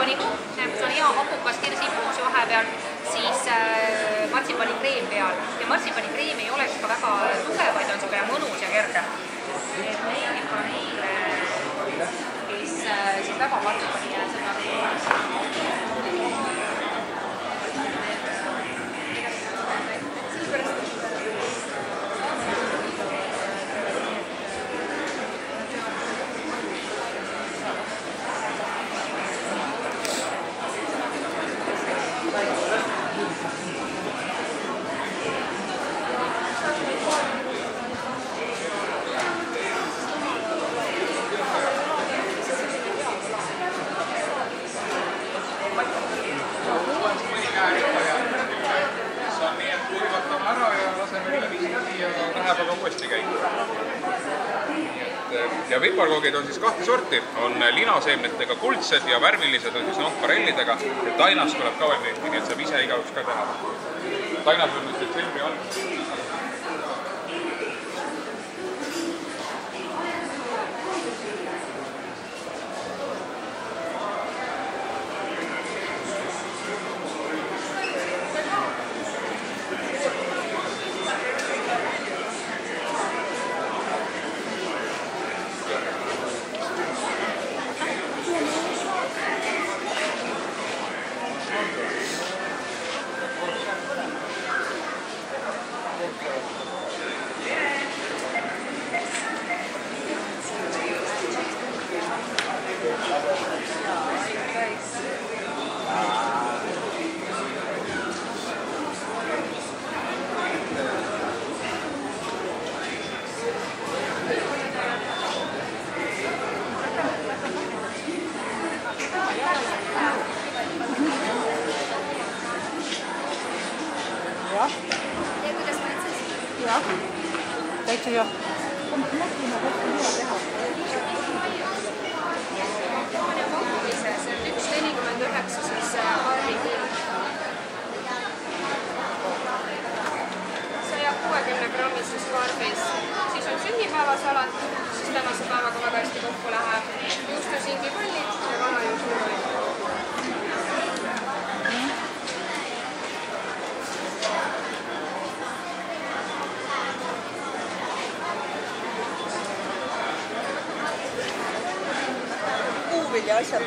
martsipaniku, see on hea hapukas kirsipuus vahepeal, siis martsipanikreem peal. Ja martsipanikreem ei oleks ka väga tugev, vaid on niisugune mõnus ja kerge. Et meeldib ka neile, kes siis väga martsipani ja seda ja piparkoogid on siis kahte sorti, on linaseemnetega kuldsed ja värvilised on siis nonparellidega ja tainas tuleb ka veel neid, nii et saab ise igaüks ka teha. Tainas on nüüd detsembri algus. Täitsa joo. See on 1,49 siis harlikiil. 160 grammises karbis. Siis on sünnipäevasalat, siis tänase päevaga väga hästi kokku läheb. Juustusingipallid ja kanajuusturoid. Ja asjad.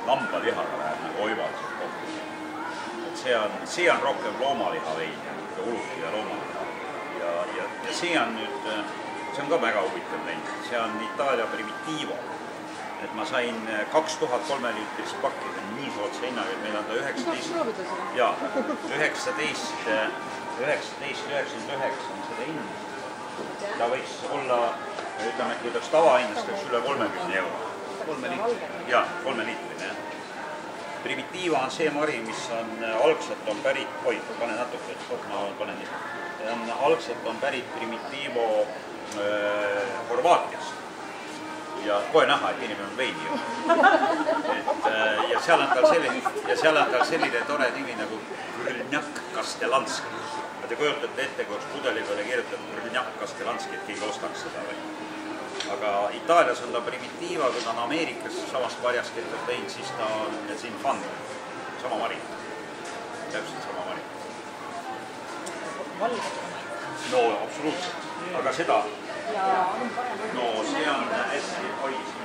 Lambalihaga läheb nagu oivaliselt kokku. See on rohkem loomaliha vein ja uluki ja loomaliha. Ja see on nüüd, see on ka väga huvitav vein. See on Itaalia Primitivo. Et ma sain 2003 liitrist pakki, see on nii sootse hinnaga, et meil on ta 19,99 on seda hind. Ta võiks olla, ütleme, et kui ta tavahinnast võiks üle 30 euro. 3 liitrine. Primitivo on see mari, mis on algselt on pärit, pane natuke, ma panen nii. Algselt on pärit Primitivo Horvaatiast. ja kohe näha, et inimene on veini joonud. Ja seal on tal selline tore nimi nagu Brünjak Kastelanski. Te kujutate ette, kui üks pudeli peale kirjutab Brünjak Kastelanski, et keegi ostaks seda või. Aga Itaalias on ta primitiiva, kui ta on Ameerikas samast marjast teinud, siis ta on Zinfandel, sama mari. Täpselt sama mari. No absoluutselt, aga seda, no see on hästi poisi.